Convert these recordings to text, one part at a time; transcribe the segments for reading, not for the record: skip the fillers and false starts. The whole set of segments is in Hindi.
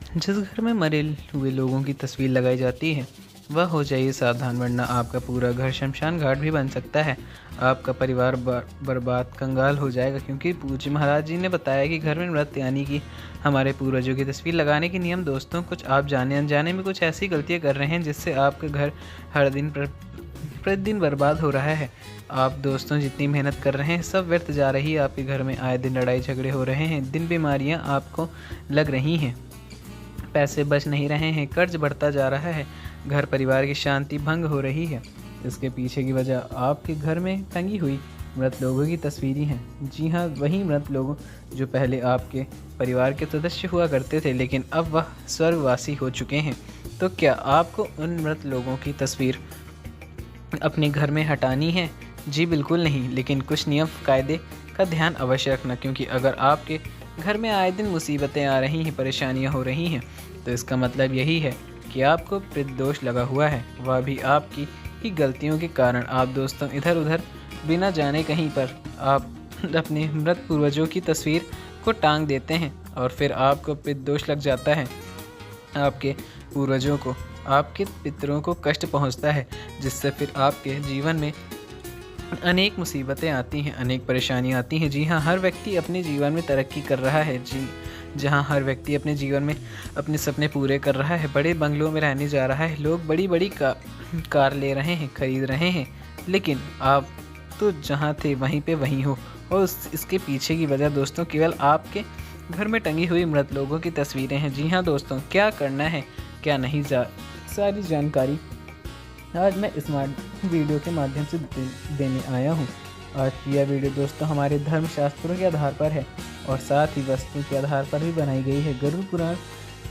जिस घर में मरे हुए लोगों की तस्वीर लगाई जाती है वह हो जाइए सावधान, वरना आपका पूरा घर शमशान घाट भी बन सकता है। आपका परिवार बर्बाद कंगाल हो जाएगा, क्योंकि पूज्य महाराज जी ने बताया कि घर में मृत यानी कि हमारे पूर्वजों की तस्वीर लगाने के नियम। दोस्तों, कुछ आप जाने अनजाने में कुछ ऐसी गलतियां कर रहे हैं जिससे आपका घर हर दिन प्रतिदिन बर्बाद हो रहा है। आप दोस्तों जितनी मेहनत कर रहे हैं सब व्यर्थ जा रही है। आपके घर में आए दिन लड़ाई झगड़े हो रहे हैं, दिन बीमारियां आपको लग रही हैं, पैसे बच नहीं रहे हैं, कर्ज बढ़ता जा रहा है, घर परिवार की शांति भंग हो रही है। इसके पीछे की वजह आपके घर में टंगी हुई मृत लोगों की तस्वीरें हैं। जी हाँ, वही मृत लोग जो पहले आपके परिवार के सदस्य हुआ करते थे, लेकिन अब वह स्वर्गवासी हो चुके हैं। तो क्या आपको उन मृत लोगों की तस्वीर अपने घर में हटानी है? जी बिल्कुल नहीं, लेकिन कुछ नियम कायदे का ध्यान अवश्य रखना, क्योंकि अगर आपके घर में आए दिन मुसीबतें आ रही हैं, परेशानियां हो रही हैं, तो इसका मतलब यही है कि आपको पितृदोष लगा हुआ है, वह भी आपकी ही गलतियों के कारण। आप दोस्तों इधर उधर बिना जाने कहीं पर आप अपने मृत पूर्वजों की तस्वीर को टांग देते हैं और फिर आपको पितृदोष लग जाता है। आपके पूर्वजों को, आपके पितरों को कष्ट पहुंचता है, जिससे फिर आपके जीवन में अनेक मुसीबतें आती हैं, अनेक परेशानियां आती हैं। जी हाँ, हर व्यक्ति अपने जीवन में तरक्की कर रहा है। जी जहाँ हर व्यक्ति अपने जीवन में अपने सपने पूरे कर रहा है, बड़े बंगलों में रहने जा रहा है, लोग बड़ी बड़ी कार ले रहे हैं, खरीद रहे हैं, लेकिन आप तो जहाँ थे वहीं पे वहीं हो। और इसके पीछे की वजह दोस्तों केवल आपके घर में टंगी हुई मृत लोगों की तस्वीरें हैं। जी हाँ दोस्तों, क्या करना है क्या नहीं, सारी जानकारी आज मैं स्मार्ट वीडियो के माध्यम से देने आया हूँ। आज की यह वीडियो दोस्तों हमारे धर्मशास्त्रों के आधार पर है और साथ ही वस्तु के आधार पर भी बनाई गई है। गरुड़ पुराण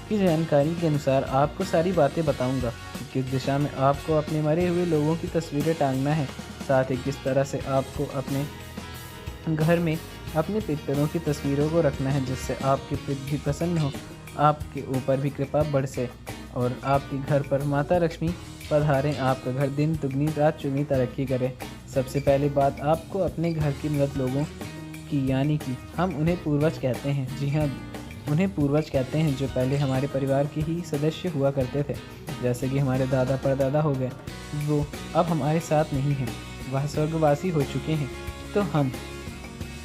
की जानकारी के अनुसार आपको सारी बातें बताऊंगा कि किस दिशा में आपको अपने मरे हुए लोगों की तस्वीरें टांगना है, साथ ही किस तरह से आपको अपने घर में अपने पितरों की तस्वीरों को रखना है, जिससे आपके पिता भी प्रसन्न हो, आपके ऊपर भी कृपा बरसे और आपके घर पर माता लक्ष्मी पधारें, आपका घर दिन दुगनी रात चुगनी तरक्की करे। सबसे पहली बात, आपको अपने घर के मृत लोगों की, यानी कि हम उन्हें पूर्वज कहते हैं, जी हाँ उन्हें पूर्वज कहते हैं, जो पहले हमारे परिवार के ही सदस्य हुआ करते थे, जैसे कि हमारे दादा परदादा हो गए, वो अब हमारे साथ नहीं हैं, वह स्वर्गवासी हो चुके हैं। तो हम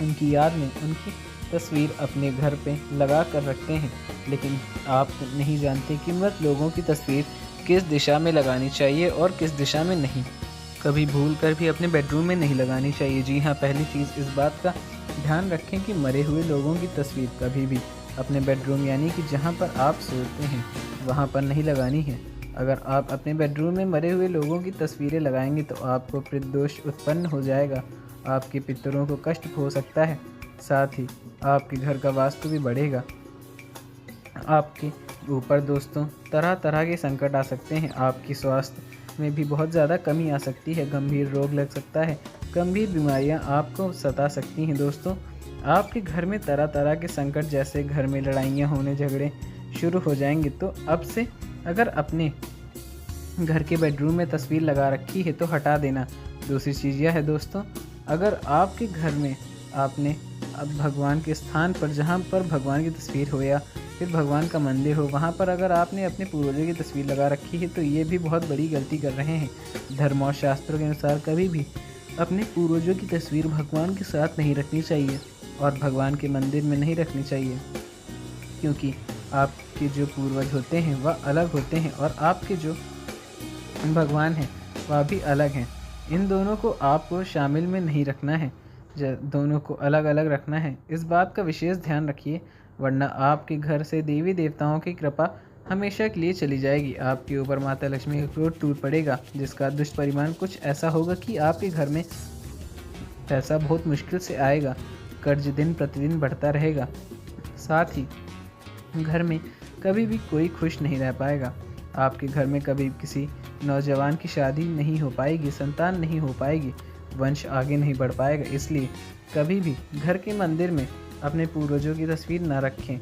उनकी याद में उनकी तस्वीर अपने घर पे लगा कर रखते हैं। लेकिन आप नहीं जानते कि मृत लोगों की तस्वीर किस दिशा में लगानी चाहिए और किस दिशा में नहीं। कभी भूल कर भी अपने बेडरूम में नहीं लगानी चाहिए। जी हाँ, पहली चीज़ इस बात का ध्यान रखें कि मरे हुए लोगों की तस्वीर कभी भी अपने बेडरूम, यानी कि जहाँ पर आप सोते हैं वहाँ पर नहीं लगानी है। अगर आप अपने बेडरूम में मरे हुए लोगों की तस्वीरें लगाएंगे तो आपको पितृदोष उत्पन्न हो जाएगा, आपके पितरों को कष्ट हो सकता है, साथ ही आपके घर का वास्तु भी बढ़ेगा। आपके ऊपर दोस्तों तरह तरह के संकट आ सकते हैं, आपकी स्वास्थ्य में भी बहुत ज़्यादा कमी आ सकती है, गंभीर रोग लग सकता है, गंभीर बीमारियां आपको सता सकती हैं। दोस्तों, आपके घर में तरह तरह के संकट, जैसे घर में लड़ाइयाँ होने, झगड़े शुरू हो जाएंगे। तो अब से अगर अपने घर के बेडरूम में तस्वीर लगा रखी है तो हटा देना। दूसरी चीज़ यह है दोस्तों, अगर आपके घर में आपने अब भगवान के स्थान पर, जहाँ पर भगवान की तस्वीर हो या फिर भगवान का मंदिर हो, वहाँ पर अगर आपने अपने पूर्वजों की तस्वीर लगा रखी है तो ये भी बहुत बड़ी गलती कर रहे हैं। धर्म और शास्त्रों के अनुसार कभी भी अपने पूर्वजों की तस्वीर भगवान के साथ नहीं रखनी चाहिए और भगवान के मंदिर में नहीं रखनी चाहिए, क्योंकि आपके जो पूर्वज होते हैं वह अलग होते हैं और आपके जो भगवान हैं वह भी अलग हैं। इन दोनों को आपको शामिल में नहीं रखना है, दोनों को अलग अलग रखना है। इस बात का विशेष ध्यान रखिए, वरना आपके घर से देवी देवताओं की कृपा हमेशा के लिए चली जाएगी। आपके ऊपर माता लक्ष्मी का क्रोध टूट पड़ेगा, जिसका दुष्परिणाम कुछ ऐसा होगा कि आपके घर में पैसा बहुत मुश्किल से आएगा, कर्ज दिन प्रतिदिन बढ़ता रहेगा, साथ ही घर में कभी भी कोई खुश नहीं रह पाएगा। आपके घर में कभी किसी नौजवान की शादी नहीं हो पाएगी, संतान नहीं हो पाएगी, वंश आगे नहीं बढ़ पाएगा। इसलिए कभी भी घर के मंदिर में अपने पूर्वजों की तस्वीर ना रखें।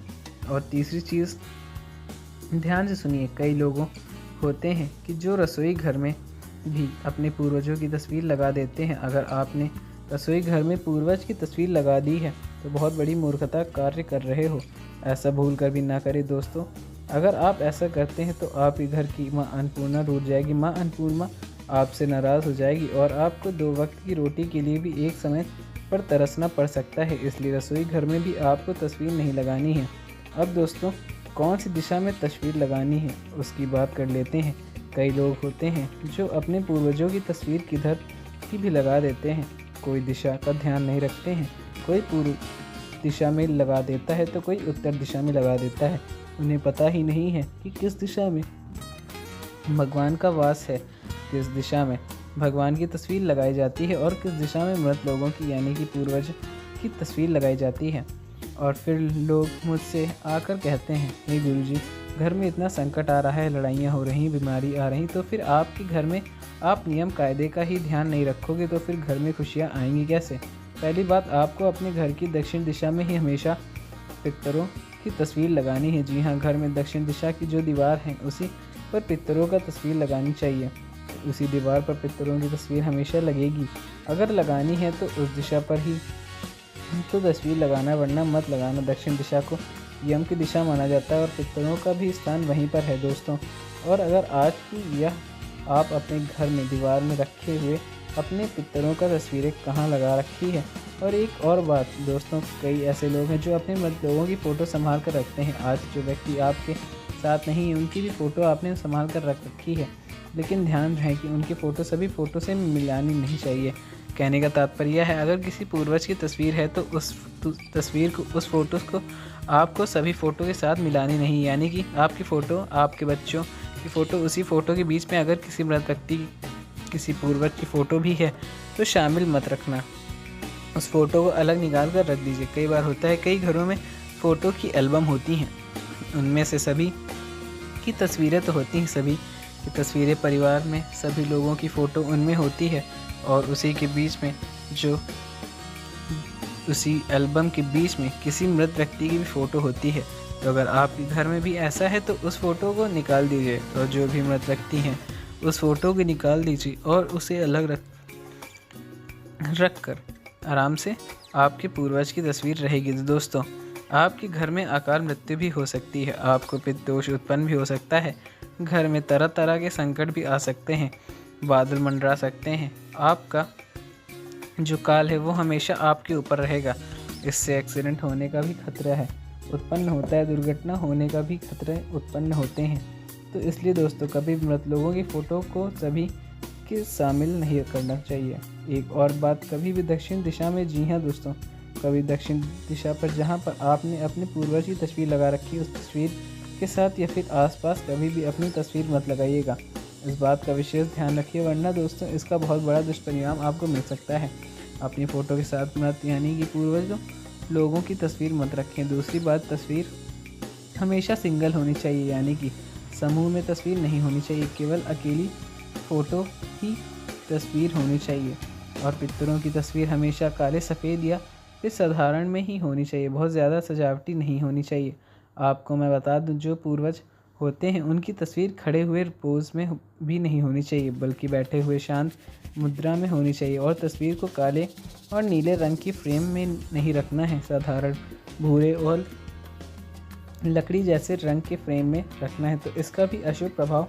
और तीसरी चीज़, ध्यान से सुनिए, कई लोगों होते हैं कि जो रसोई घर में भी अपने पूर्वजों की तस्वीर लगा देते हैं। अगर आपने रसोई घर में पूर्वज की तस्वीर लगा दी है तो बहुत बड़ी मूर्खता कार्य कर रहे हो। ऐसा भूल कर भी ना करें दोस्तों। अगर आप ऐसा करते हैं तो आपके घर की माँ अन्नपूर्णा रूठ जाएगी। माँ अन्नपूर्णा आपसे नाराज़ हो जाएगी और आपको 2 वक्त की रोटी के लिए भी एक समय पर तरसना पड़ सकता है। इसलिए रसोई घर में भी आपको तस्वीर नहीं लगानी है। अब दोस्तों, कौन सी दिशा में तस्वीर लगानी है उसकी बात कर लेते हैं। कई लोग होते हैं जो अपने पूर्वजों की तस्वीर किधर की भी लगा देते हैं। कोई दिशा का ध्यान नहीं रखते हैं। कोई पूर्व दिशा में लगा देता है तो कोई उत्तर दिशा में लगा देता है। उन्हें पता ही नहीं है कि किस दिशा में भगवान का वास है, किस दिशा में भगवान की तस्वीर लगाई जाती है और किस दिशा में मृत लोगों की यानी कि पूर्वज की तस्वीर लगाई जाती है। और फिर लोग मुझसे आकर कहते हैं, हे गुरुजी, घर में इतना संकट आ रहा है, लड़ाइयाँ हो रही, बीमारी आ रही, तो फिर आपके घर में आप नियम कायदे का ही ध्यान नहीं रखोगे तो फिर घर में खुशियाँ आएंगी कैसे। पहली बात, आपको अपने घर की दक्षिण दिशा में ही हमेशा पितरों की तस्वीर लगानी है। जी हाँ, घर में दक्षिण दिशा की जो दीवार है उसी पर पितरों का तस्वीर लगानी चाहिए। उसी दीवार पर पितरों की तस्वीर हमेशा लगेगी। अगर लगानी है तो उस दिशा पर ही तो तस्वीर लगाना, वरना मत लगाना। दक्षिण दिशा को यम की दिशा माना जाता है और पितरों का भी स्थान वहीं पर है दोस्तों। और अगर आज की यह आप अपने घर में दीवार में रखे हुए अपने पितरों का तस्वीरें कहाँ लगा रखी है। और एक और बात दोस्तों, कई ऐसे लोग हैं जो अपने मृत लोगों की फ़ोटो संभाल कर रखते हैं। आज जो व्यक्ति आपके साथ नहीं है उनकी भी फ़ोटो आपने संभाल कर रख रखी है, लेकिन ध्यान रहे कि उनकी फ़ोटो सभी फ़ोटो से मिलानी नहीं चाहिए। कहने का तात्पर्य है, अगर किसी पूर्वज की तस्वीर है तो उस तस्वीर को, उस फ़ोटो को आपको सभी फ़ोटो के साथ मिलानी नहीं। यानी कि आपकी फ़ोटो, आपके बच्चों की फ़ोटो, उसी फ़ोटो के बीच में अगर किसी मृत व्यक्ति, किसी पूर्वज की फ़ोटो भी है तो शामिल मत रखना। उस फ़ोटो को अलग निकाल कर रख दीजिए। कई बार होता है, कई घरों में फ़ोटो की एल्बम होती हैं, उनमें से सभी की तस्वीरें तो होती हैं, सभी की तस्वीरें परिवार में सभी लोगों की फ़ोटो उनमें होती है और उसी के बीच में जो उसी एल्बम के बीच में किसी मृत व्यक्ति की भी फ़ोटो होती है। तो अगर आपके घर में भी ऐसा है तो उस फ़ोटो को निकाल दीजिए और जो भी मृत व्यक्ति हैं उस फ़ोटो को निकाल दीजिए और उसे अलग रख कर आराम से आपके पूर्वज की तस्वीर रहेगी। तो दोस्तों, आपके घर में अकाल मृत्यु भी हो सकती है, आपको पितृ दोष उत्पन्न भी हो सकता है, घर में तरह तरह के संकट भी आ सकते हैं, बादल मंडरा सकते हैं। आपका जो काल है वो हमेशा आपके ऊपर रहेगा। इससे एक्सीडेंट होने का भी खतरा है, उत्पन्न होता है, दुर्घटना होने का भी खतरे उत्पन्न होते हैं। तो इसलिए दोस्तों, कभी मृत लोगों की फ़ोटो को सभी के शामिल नहीं करना चाहिए। एक और बात, कभी भी दक्षिण दिशा में, जी हाँ दोस्तों, कभी दक्षिण दिशा पर जहाँ पर आपने अपने पूर्वज की तस्वीर लगा रखी है उस तस्वीर के साथ या फिर आसपास कभी भी अपनी तस्वीर मत लगाइएगा। इस बात का विशेष ध्यान रखिए, वरना दोस्तों इसका बहुत बड़ा दुष्परिणाम आपको मिल सकता है। अपनी फ़ोटो के साथ मृत यानी कि पूर्वजों लोगों की तस्वीर मत रखें। दूसरी बात, तस्वीर हमेशा सिंगल होनी चाहिए, यानी कि समूह में तस्वीर नहीं होनी चाहिए, केवल अकेली फ़ोटो ही तस्वीर होनी चाहिए। और पितरों की तस्वीर हमेशा काले सफ़ेद या फिर साधारण में ही होनी चाहिए, बहुत ज़्यादा सजावटी नहीं होनी चाहिए। आपको मैं बता दूं, जो पूर्वज होते हैं उनकी तस्वीर खड़े हुए पोज में भी नहीं होनी चाहिए, बल्कि बैठे हुए शांत मुद्रा में होनी चाहिए। और तस्वीर को काले और नीले रंग की फ्रेम में नहीं रखना है, साधारण भूरे और लकड़ी जैसे रंग के फ्रेम में रखना है, तो इसका भी अशुभ प्रभाव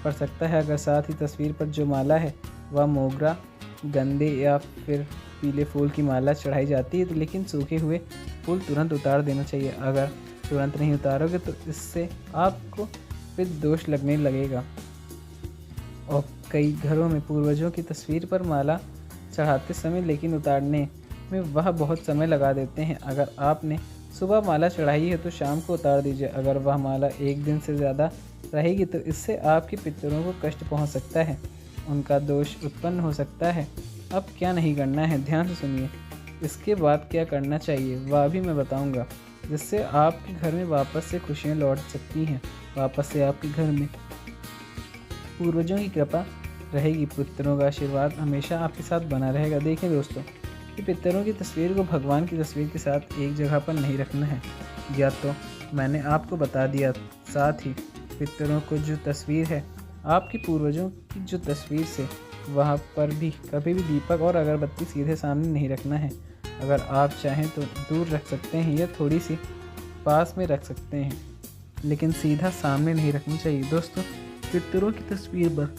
पड़ सकता है। अगर साथ ही तस्वीर पर जो माला है वह मोगरा, गेंदे या फिर पीले फूल की माला चढ़ाई जाती है तो लेकिन सूखे हुए फूल तुरंत उतार देना चाहिए। अगर तुरंत नहीं उतारोगे तो इससे आपको फिर दोष लगने लगेगा। और कई घरों में पूर्वजों की तस्वीर पर माला चढ़ाते समय लेकिन उतारने में वह बहुत समय लगा देते हैं। अगर आपने सुबह माला चढ़ाई है तो शाम को उतार दीजिए। अगर वह माला एक दिन से ज़्यादा रहेगी तो इससे आपके पितरों को कष्ट पहुंच सकता है, उनका दोष उत्पन्न हो सकता है। अब क्या नहीं करना है, ध्यान से सुनिए। इसके बाद क्या करना चाहिए वह भी मैं बताऊंगा, जिससे आपके घर में वापस से खुशियां लौट सकती हैं, वापस से आपके घर में पूर्वजों की कृपा रहेगी, पितरों का आशीर्वाद हमेशा आपके साथ बना रहेगा। देखें दोस्तों, कि पितरों की तस्वीर को भगवान की तस्वीर के साथ एक जगह पर नहीं रखना है, या तो मैंने आपको बता दिया। साथ ही पितरों को जो तस्वीर है आपकी पूर्वजों की जो तस्वीर से, वहाँ पर भी कभी भी दीपक और अगरबत्ती सीधे सामने नहीं रखना है। अगर आप चाहें तो दूर रख सकते हैं या थोड़ी सी पास में रख सकते हैं। लेकिन सीधा सामने नहीं रखनी चाहिए। दोस्तों, पितरों की तस्वीर पर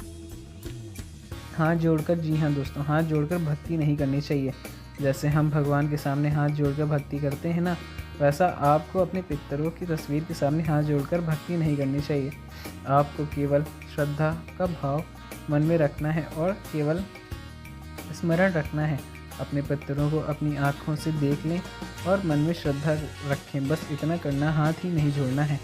हाथ जोड़कर, जी हाँ दोस्तों, हाथ जोड़कर भक्ति नहीं करनी चाहिए। जैसे हम भगवान के सामने हाथ जोड़कर भक्ति करते हैं ना, वैसा आपको अपने पितरों की तस्वीर के सामने हाथ जोड़कर भक्ति नहीं करनी चाहिए। आपको केवल श्रद्धा का भाव मन में रखना है और केवल स्मरण रखना है। अपने पितरों को अपनी आँखों से देख लें और मन में श्रद्धा रखें, बस इतना करना, हाथ ही नहीं जोड़ना है।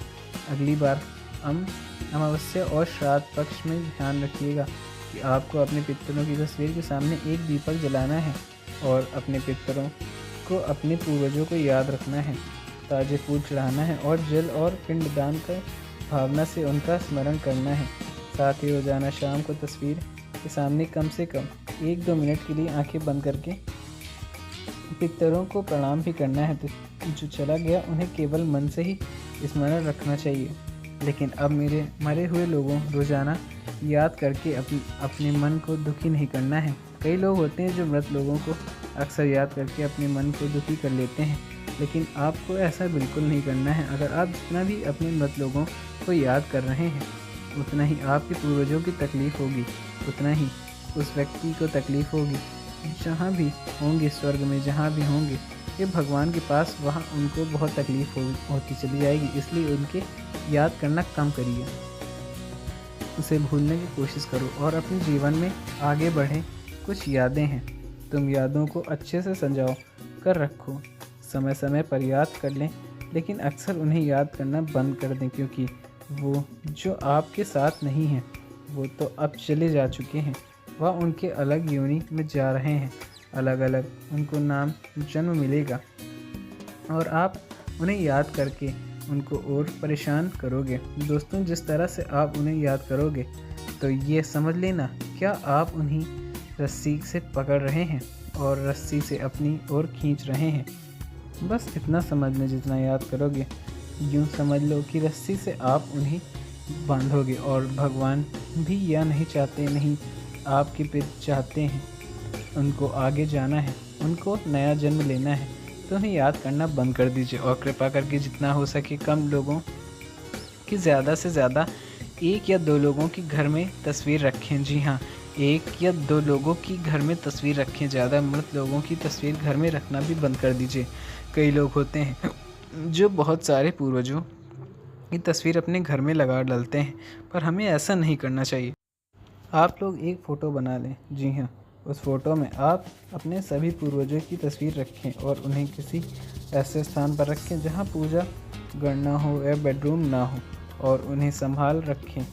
अगली बार अमावस्या और श्राद्ध पक्ष में ध्यान रखिएगा कि आपको अपने पितरों की तस्वीर के सामने एक दीपक जलाना है और अपने पितरों को, अपने पूर्वजों को याद रखना है, ताजे फूल चढ़ाना है और जल और पिंडदान कर भावना से उनका स्मरण करना है। साथ ही रोजाना शाम को तस्वीर के सामने कम से कम 1-2 मिनट के लिए आंखें बंद करके पितरों को प्रणाम भी करना है। तो जो चला गया उन्हें केवल मन से ही स्मरण रखना चाहिए। लेकिन अब मेरे मरे हुए लोगों रोज़ाना याद करके अपने मन को दुखी नहीं करना है। कई लोग होते हैं जो मृत लोगों को अक्सर याद करके अपने मन को दुखी कर लेते हैं, लेकिन आपको ऐसा बिल्कुल नहीं करना है। अगर आप जितना भी अपने मृत लोगों को याद कर रहे हैं, उतना ही आपके पूर्वजों की तकलीफ़ होगी, उतना ही उस व्यक्ति को तकलीफ़ होगी जहाँ भी होंगे, स्वर्ग में जहाँ भी होंगे, ये भगवान के पास, वहाँ उनको बहुत तकलीफ़ होती चली जाएगी। इसलिए उनके याद करना कम करिए, उसे भूलने की कोशिश करो और अपने जीवन में आगे बढ़ें। कुछ यादें हैं, तुम यादों को अच्छे से संजो कर रखो, समय समय पर याद कर लें, लेकिन अक्सर उन्हें याद करना बंद कर दें, क्योंकि वो जो आपके साथ नहीं हैं वो तो अब चले जा चुके हैं। वह उनके अलग योनि में जा रहे हैं, अलग अलग उनको नाम जन्म मिलेगा और आप उन्हें याद करके उनको और परेशान करोगे। दोस्तों, जिस तरह से आप उन्हें याद करोगे तो ये समझ लेना, क्या आप उन्हीं रस्सी से पकड़ रहे हैं और रस्सी से अपनी ओर खींच रहे हैं। बस इतना समझ लें, जितना याद करोगे यूँ समझ लो कि रस्सी से आप उन्हें बांधोगे। और भगवान भी यह नहीं चाहते, नहीं आपके पिता चाहते हैं, उनको आगे जाना है, उनको नया जन्म लेना है, तो उन्हें याद करना बंद कर दीजिए। और कृपा करके जितना हो सके कम लोगों की, ज़्यादा से ज़्यादा 1 या 2 लोगों की घर में तस्वीर रखें। जी हाँ, 1 या 2 लोगों की घर में तस्वीर रखें, ज़्यादा मृत लोगों की तस्वीर घर में रखना भी बंद कर दीजिए। कई लोग होते हैं जो बहुत सारे पूर्वजों की तस्वीर अपने घर में लगा डालते हैं, पर हमें ऐसा नहीं करना चाहिए। आप लोग एक फ़ोटो बना लें, जी हाँ, उस फ़ोटो में आप अपने सभी पूर्वजों की तस्वीर रखें और उन्हें किसी ऐसे स्थान पर रखें जहाँ पूजा गणना हो या बेडरूम ना हो, और उन्हें संभाल रखें,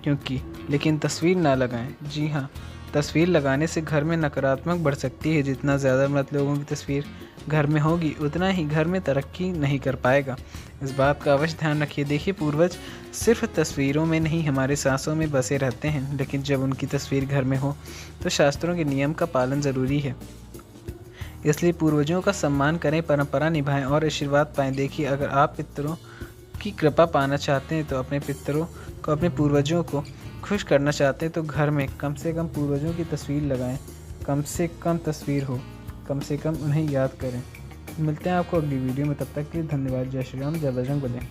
क्योंकि लेकिन तस्वीर ना लगाएं। जी हाँ, तस्वीर लगाने से घर में नकारात्मक बढ़ सकती है। जितना ज़्यादा मृत लोगों की तस्वीर घर में होगी, उतना ही घर में तरक्की नहीं कर पाएगा। इस बात का अवश्य ध्यान रखिए। देखिए, पूर्वज सिर्फ तस्वीरों में नहीं, हमारे सांसों में बसे रहते हैं, लेकिन जब उनकी तस्वीर घर में हो तो शास्त्रों के नियम का पालन ज़रूरी है। इसलिए पूर्वजों का सम्मान करें, परंपरा निभाएं और आशीर्वाद पाएं। देखिए, अगर आप पितरों की कृपा पाना चाहते हैं, तो अपने पितरों को, अपने पूर्वजों को खुश करना चाहते हैं, तो घर में कम से कम पूर्वजों की तस्वीर लगाएं। कम से कम तस्वीर हो, कम से कम उन्हें याद करें। मिलते हैं आपको अगली वीडियो में, तब तक के लिए धन्यवाद। जय श्री राम, जय बजरंग बली।